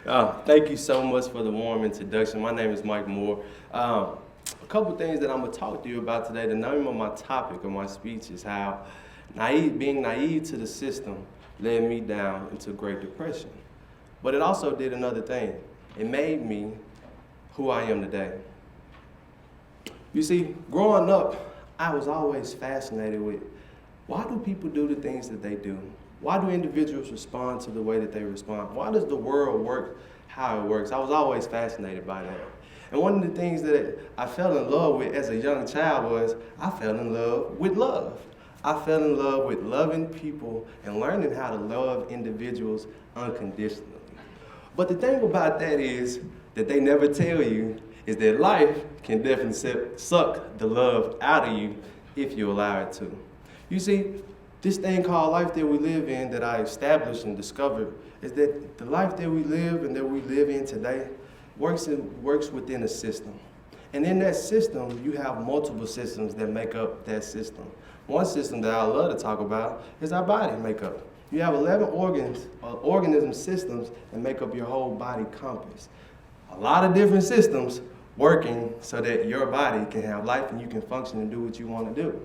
Thank you so much for the warm introduction. My name is Mike Moore. A couple things that I'm going to talk to you about today. The name of my topic of my speech is how being naive to the system led me down into Great Depression. But it also did another thing. It made me who I am today. You see, growing up, I was always fascinated with why do people do the things that they do? Why do individuals respond to the way that they respond? Why does the world work how it works? I was always fascinated by that. And one of the things that I fell in love with as a young child was I fell in love with love. I fell in love with loving people and learning how to love individuals unconditionally. But the thing about that is that they never tell you is that life can definitely suck the love out of you if you allow it to. You see, this thing called life that we live in that I established and discovered is that the life that we live and that we live in today works within a system. And in that system, you have multiple systems that make up that system. One system that I love to talk about is our body makeup. You have 11 organism systems that make up your whole body compass. A lot of different systems working so that your body can have life and you can function and do what you want to do.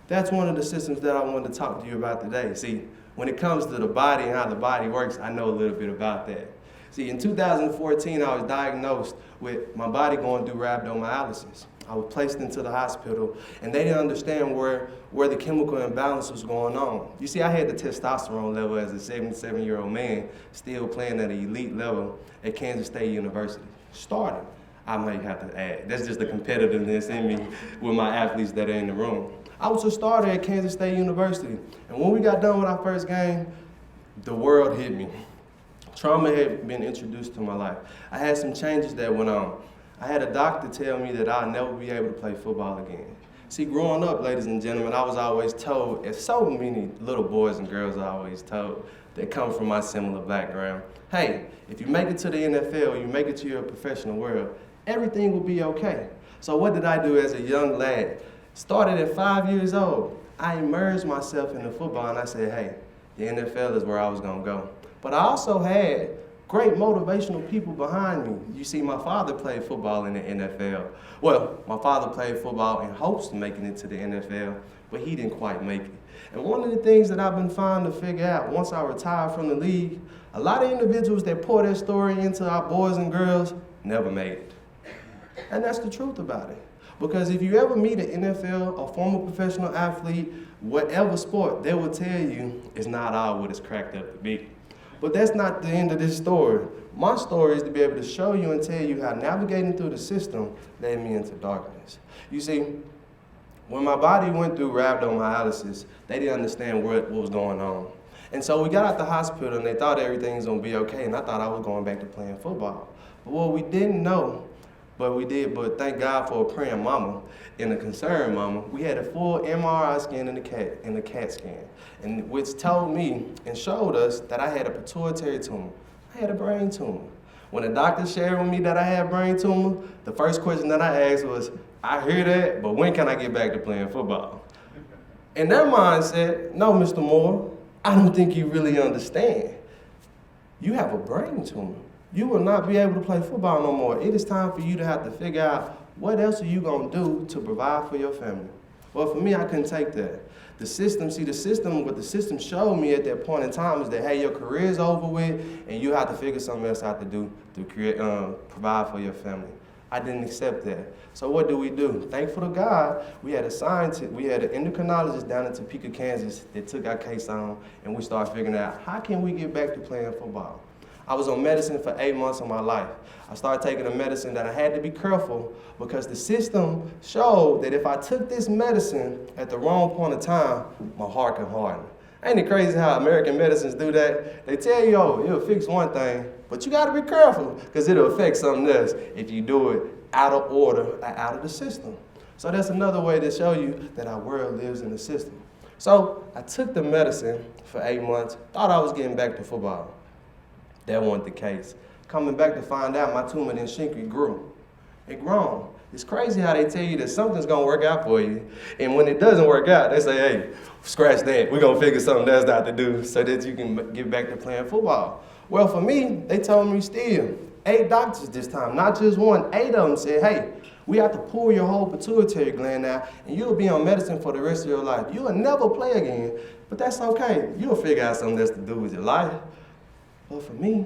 That's one of the systems that I wanted to talk to you about today. See, when it comes to the body and how the body works, I know a little bit about that. See, in 2014, I was diagnosed with my body going through rhabdomyolysis. I was placed into the hospital, and they didn't understand where the chemical imbalance was going on. You see, I had the testosterone level as a 77-year-old man, still playing at an elite level at Kansas State University. Starting, I might have to add. That's just the competitiveness in me with my athletes that are in the room. I was a starter at Kansas State University, and when we got done with our first game, the world hit me. Trauma had been introduced to my life. I had some changes that went on. I had a doctor tell me that I'd never be able to play football again. See, growing up, ladies and gentlemen, I was always told, as so many little boys and girls are always told, that come from my similar background, hey, if you make it to the NFL, you make it to your professional world, everything will be okay. So what did I do as a young lad? Started at 5 years old. I immersed myself into football and I said, hey, the NFL is where I was gonna go. But I also had great motivational people behind me. You see, my father played football in the NFL. Well, my father played football in hopes of making it to the NFL, but he didn't quite make it. And one of the things that I've been trying to figure out once I retired from the league, a lot of individuals that pour their story into our boys and girls never made it. And that's the truth about it. Because if you ever meet an NFL, a former professional athlete, whatever sport, they will tell you it's not all what it's cracked up to be. But that's not the end of this story. My story is to be able to show you and tell you how navigating through the system led me into darkness. You see, when my body went through rhabdomyolysis, they didn't understand what was going on. And so we got out the hospital and they thought everything was gonna be okay, and I thought I was going back to playing football. But what we didn't know, but thank God for a praying mama and a concerned mama, we had a full MRI scan and a CAT scan, and which told me and showed us that I had a pituitary tumor. I had a brain tumor. When the doctor shared with me that I had a brain tumor, the first question that I asked was, I hear that, but when can I get back to playing football? And their mind said, no, Mr. Moore, I don't think you really understand. You have a brain tumor. You will not be able to play football no more. It is time for you to have to figure out what else are you gonna do to provide for your family. Well, for me, I couldn't take that. What the system showed me at that point in time is that, hey, your career is over with and you have to figure something else out to do to provide for your family. I didn't accept that. So what do? Thankful to God, we had an endocrinologist down in Topeka, Kansas that took our case on, and we started figuring out how can we get back to playing football. I was on medicine for 8 months of my life. I started taking a medicine that I had to be careful because the system showed that if I took this medicine at the wrong point of time, my heart can harden. Ain't it crazy how American medicines do that? They tell you, oh, it'll fix one thing, but you gotta be careful because it'll affect something else if you do it out of order or out of the system. So that's another way to show you that our world lives in the system. So I took the medicine for 8 months, thought I was getting back to football. That wasn't the case. Coming back to find out my tumor didn't shrink, it grew. It grown. It's crazy how they tell you that something's going to work out for you. And when it doesn't work out, they say, hey, scratch that. We're going to figure something else out to do so that you can get back to playing football. Well, for me, they told me still, 8 doctors this time, not just one. 8 of them said, hey, we have to pull your whole pituitary gland out, and you'll be on medicine for the rest of your life. You'll never play again, but that's okay. You'll figure out something else to do with your life. But for me,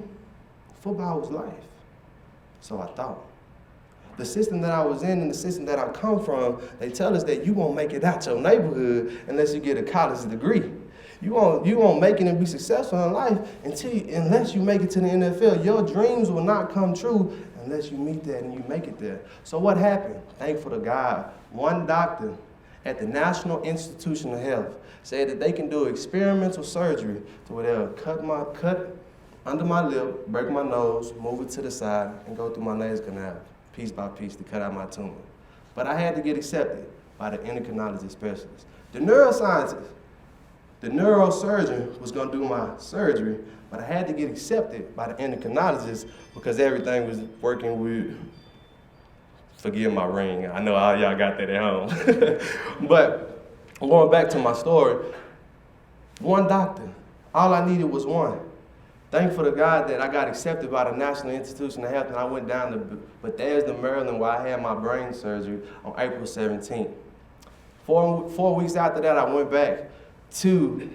football was life. So I thought. The system that I was in and the system that I come from, they tell us that you won't make it out your neighborhood unless you get a college degree. You won't make it and be successful in life unless you make it to the NFL. Your dreams will not come true unless you meet that and you make it there. So what happened? Thankful to God, one doctor at the National Institution of Health said that they can do experimental surgery to where they'll cut under my lip, break my nose, move it to the side, and go through my nasal canal, piece by piece, to cut out my tumor. But I had to get accepted by the endocrinology specialist. The neuroscientist, the neurosurgeon was going to do my surgery, but I had to get accepted by the endocrinologist because everything was working with, forgive my ring, I know all y'all got that at home. But going back to my story, one doctor, all I needed was one. Thankful to God that I got accepted by the National Institution of Health, and I went down to Bethesda, Maryland, where I had my brain surgery on April 17th. 4 weeks after that, I went back to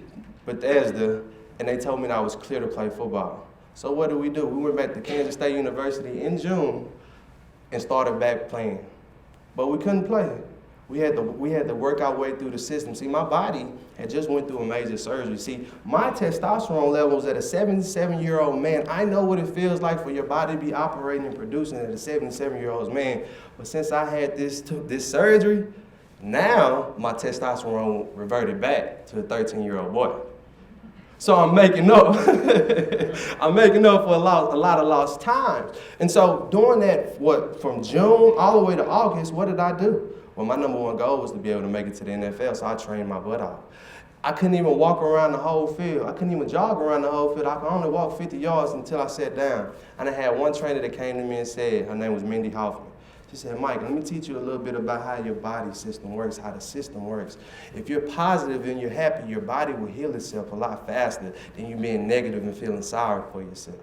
Bethesda, and they told me that I was clear to play football. So what did? We went back to Kansas State University in June and started back playing. But we couldn't play. We had to work our way through the system. See, my body had just went through a major surgery. See, my testosterone levels at a 77-year-old man. I know what it feels like for your body to be operating and producing at a 77-year-old man. But since I had this surgery, now my testosterone reverted back to a 13-year-old boy. So I'm making up. I'm making up for a lot of lost time. And so during that, from June all the way to August, what did I do? Well, my number one goal was to be able to make it to the NFL, so I trained my butt off. I couldn't even walk around the whole field. I couldn't even jog around the whole field. I could only walk 50 yards until I sat down. And I had one trainer that came to me and said, her name was Mindy Hoffman. She said, Mike, let me teach you a little bit about how your body system works, how the system works. If you're positive and you're happy, your body will heal itself a lot faster than you being negative and feeling sorry for yourself.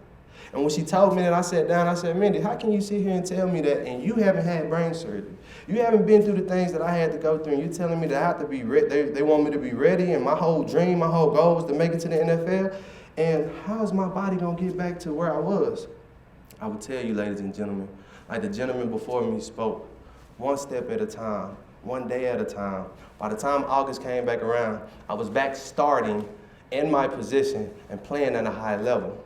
And when she told me that, I sat down, I said, Mindy, how can you sit here and tell me that and you haven't had brain surgery? You haven't been through the things that I had to go through, and you're telling me that I have to be ready. They want me to be ready, and my whole dream, my whole goal was to make it to the NFL. And how's my body going to get back to where I was? I would tell you, ladies and gentlemen, like the gentleman before me spoke, one step at a time, one day at a time. By the time August came back around, I was back starting in my position and playing at a high level.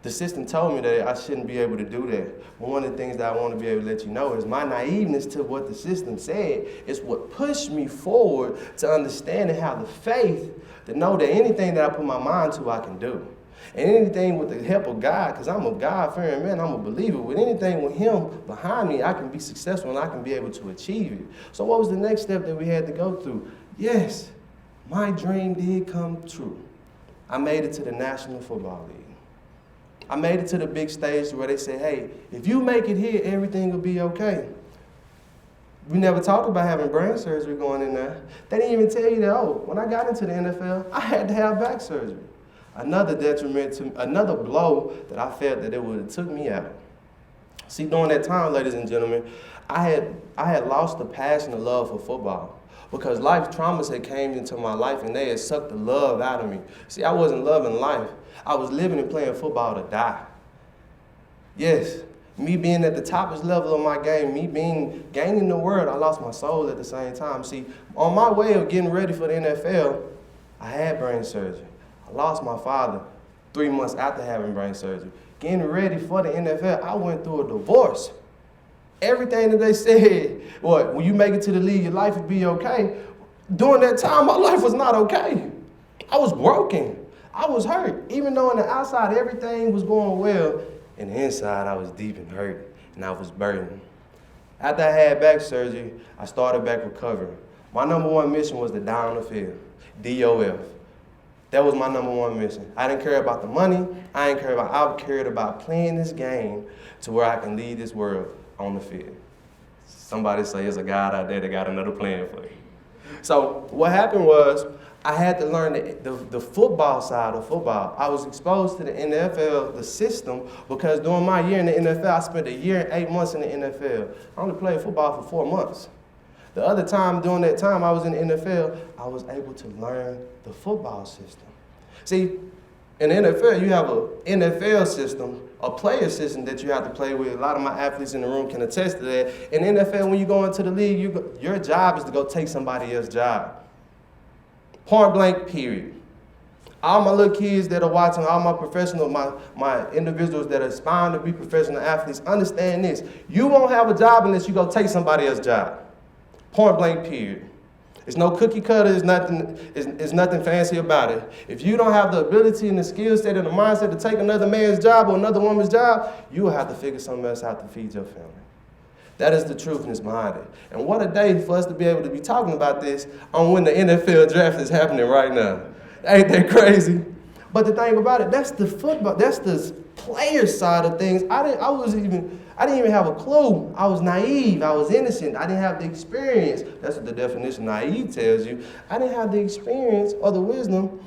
The system told me that I shouldn't be able to do that. But one of the things that I want to be able to let you know is my naiveness to what the system said is what pushed me forward to understanding how the faith to know that anything that I put my mind to, I can do. And anything with the help of God, because I'm a God-fearing man, I'm a believer. With anything with Him behind me, I can be successful and I can be able to achieve it. So what was the next step that we had to go through? Yes, my dream did come true. I made it to the National Football League. I made it to the big stage where they said, hey, if you make it here, everything will be okay. We never talked about having brain surgery going in there. They didn't even tell you that, oh, when I got into the NFL, I had to have back surgery. Another detriment to another blow that I felt that it would have took me out. See, during that time, ladies and gentlemen, I had lost the passion and love for football because life traumas had came into my life and they had sucked the love out of me. See, I wasn't loving life. I was living and playing football to die. Yes, me being at the toppest level of my game, gaining the world, I lost my soul at the same time. See, on my way of getting ready for the NFL, I had brain surgery. I lost my father 3 months after having brain surgery. Getting ready for the NFL, I went through a divorce. Everything that they said, when you make it to the league, your life will be okay. During that time, my life was not okay. I was broken. I was hurt. Even though on the outside, everything was going well, in the inside, I was deep and hurt, and I was burdened. After I had back surgery, I started back recovering. My number one mission was to die on the field, DOF. That was my number one mission. I didn't care about the money. I cared about playing this game to where I can lead this world on the field. Somebody say it's a God out there that got another plan for you. So what happened was I had to learn the football side of football. I was exposed to the NFL, the system, because during my year in the NFL, I spent a year and 8 months in the NFL. I only played football for 4 months. The other time, during that time I was in the NFL, I was able to learn the football system. See, in the NFL, you have an NFL system, a player system that you have to play with. A lot of my athletes in the room can attest to that. In the NFL, when you go into the league, your job is to go take somebody else's job. Point blank, period. All my little kids that are watching, all my professional, my individuals that are aspiring to be professional athletes, understand this. You won't have a job unless you go take somebody else's job. Point blank, period. It's no cookie cutter, it's nothing fancy about it. If you don't have the ability and the skill set and the mindset to take another man's job or another woman's job, you will have to figure something else out to feed your family. That is the truthness behind it. And what a day for us to be able to be talking about this on when the NFL draft is happening right now. Ain't that crazy? But the thing about it, that's the football, that's the player side of things. I didn't even have a clue. I was naive. I was innocent. I didn't have the experience. That's what the definition naive tells you. I didn't have the experience or the wisdom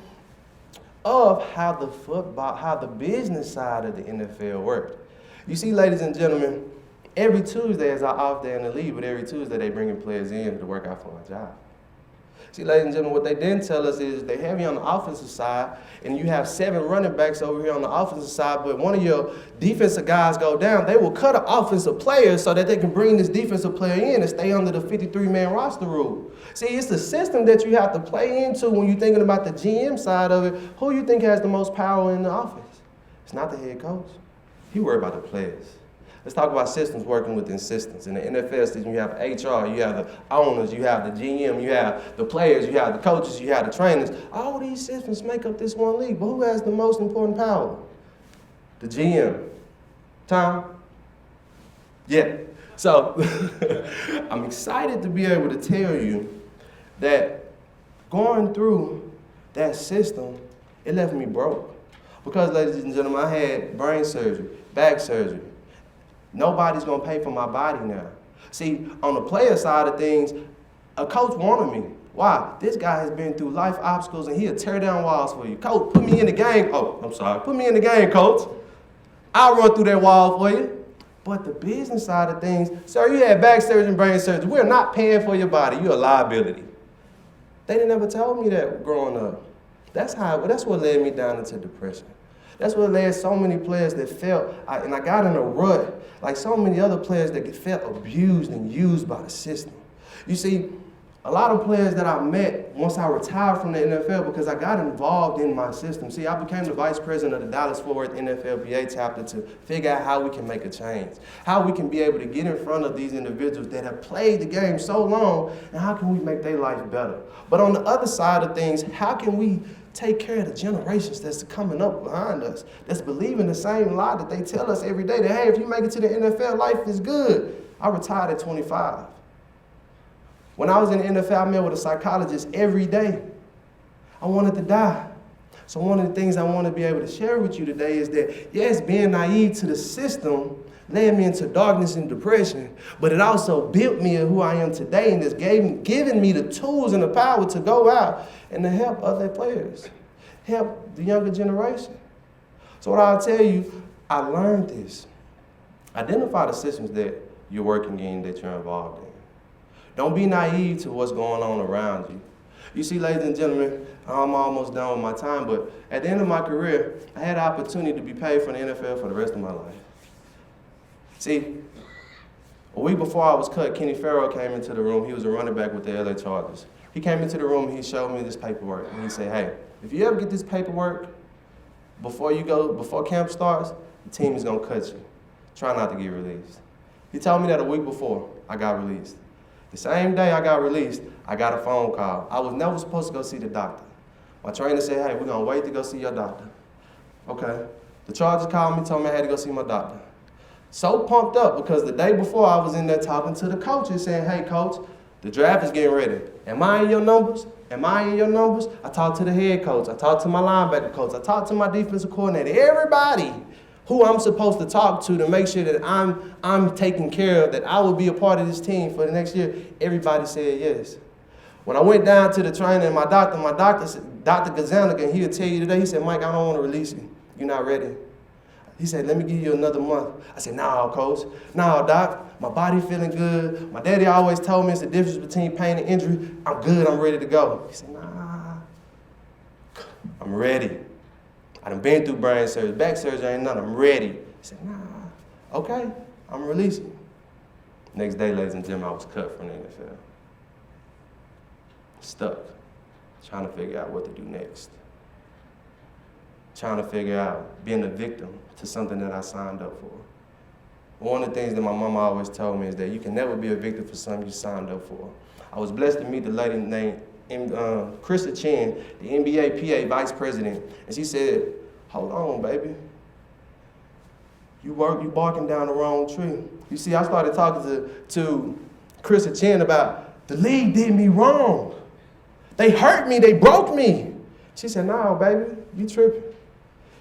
of how the business side of the NFL worked. You see, ladies and gentlemen, every Tuesday is our off day in the league, but every Tuesday they bringing players in to work out for my job. See, ladies and gentlemen, what they didn't tell us is they have you on the offensive side, and you have 7 running backs over here on the offensive side, but one of your defensive guys go down. They will cut an offensive player so that they can bring this defensive player in and stay under the 53-man roster rule. See, it's the system that you have to play into when you're thinking about the GM side of it. Who you think has the most power in the offense? It's not the head coach. You worry about the players. Let's talk about systems working within systems. In the NFL system, you have HR, you have the owners, you have the GM, you have the players, you have the coaches, you have the trainers. All these systems make up this one league. But who has the most important power? The GM. Tom? Yeah. So I'm excited to be able to tell you that going through that system, it left me broke. Because, ladies and gentlemen, I had brain surgery, back surgery. Nobody's going to pay for my body now. See, on the player side of things, a coach wanted me. Why? This guy has been through life obstacles, and he'll tear down walls for you. Coach, put me in the game. Oh, I'm sorry. Put me in the game, coach. I'll run through that wall for you. But the business side of things, sir, you had back surgery and brain surgery. We're not paying for your body. You're a liability. They didn't ever tell me that growing up. That's what led me down into depression. That's what led so many players that felt, and I got in a rut, like so many other players that felt abused and used by the system. You see, a lot of players that I met once I retired from the NFL because I got involved in my system. See, I became the vice president of the Dallas-Fort Worth NFLPA chapter to figure out how we can make a change, how we can be able to get in front of these individuals that have played the game so long, and how can we make their life better. But on the other side of things, how can we take care of the generations that's coming up behind us, that's believing the same lie that they tell us every day, that, hey, if you make it to the NFL, life is good. I retired at 25. When I was in the NFL, I met with a psychologist every day. I wanted to die. So one of the things I want to be able to share with you today is that, yes, being naive to the system led me into darkness and depression, but it also built me in who I am today, and it's given me the tools and the power to go out and to help other players, help the younger generation. So what I'll tell you, I learned this. Identify the systems that you're working in, that you're involved in. Don't be naive to what's going on around you. You see, ladies and gentlemen, I'm almost done with my time, but at the end of my career, I had the opportunity to be paid for the NFL for the rest of my life. See, a week before I was cut, Kenny Farrell came into the room. He was a running back with the LA Chargers. He came into the room and he showed me this paperwork. And he said, hey, if you ever get this paperwork before camp starts, the team is going to cut you. Try not to get released. He told me that a week before I got released. The same day I got released, I got a phone call. I was never supposed to go see the doctor. My trainer said, hey, we're going to wait to go see your doctor. Okay. The Chargers called me, told me I had to go see my doctor. So pumped up because the day before I was in there talking to the coaches saying, hey, coach, the draft is getting ready. Am I in your numbers? Am I in your numbers? I talked to the head coach. I talked to my linebacker coach. I talked to my defensive coordinator. Everybody who I'm supposed to talk to make sure that I'm taken care of, that I will be a part of this team for the next year. Everybody said yes. When I went down to the training, my doctor said, Dr. Gazanica, and he'll tell you today, he said, Mike, I don't want to release you. You're not ready. He said, let me give you another month. I said, nah, coach. Nah, doc, my body feeling good. My daddy always told me it's the difference between pain and injury. I'm good, I'm ready to go. He said, nah, I'm ready. I done been through brain surgery, back surgery, ain't nothing, I'm ready. He said, nah, okay, I'm releasing. Next day, ladies and gentlemen, I was cut from the NFL. Stuck, trying to figure out what to do next. Trying to figure out being a victim to something that I signed up for. One of the things that my mama always told me is that you can never be a victim for something you signed up for. I was blessed to meet the lady named Krista Chen, the NBA PA vice president, and she said, hold on, baby. You barking down the wrong tree. You see, I started talking to Krista Chen about the league did me wrong. They hurt me, they broke me. She said, no, baby, you tripping.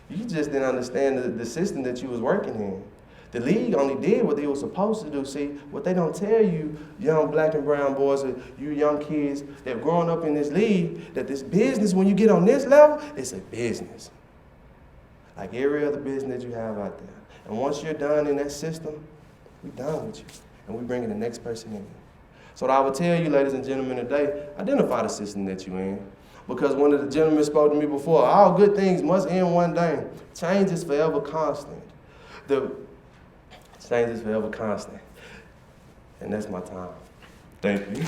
You just didn't understand the system that you was working in. The league only did what they were supposed to do. See, what they don't tell you, young black and brown boys, or you young kids that have grown up in this league, that this business, when you get on this level, it's a business. Like every other business that you have out there. And once you're done in that system, we're done with you. And we're bringing the next person in. So what I would tell you, ladies and gentlemen, today, identify the system that you're in. Because one of the gentlemen spoke to me before, all good things must end one day. Change is forever constant. Change is forever constant. And that's my time. Thank you.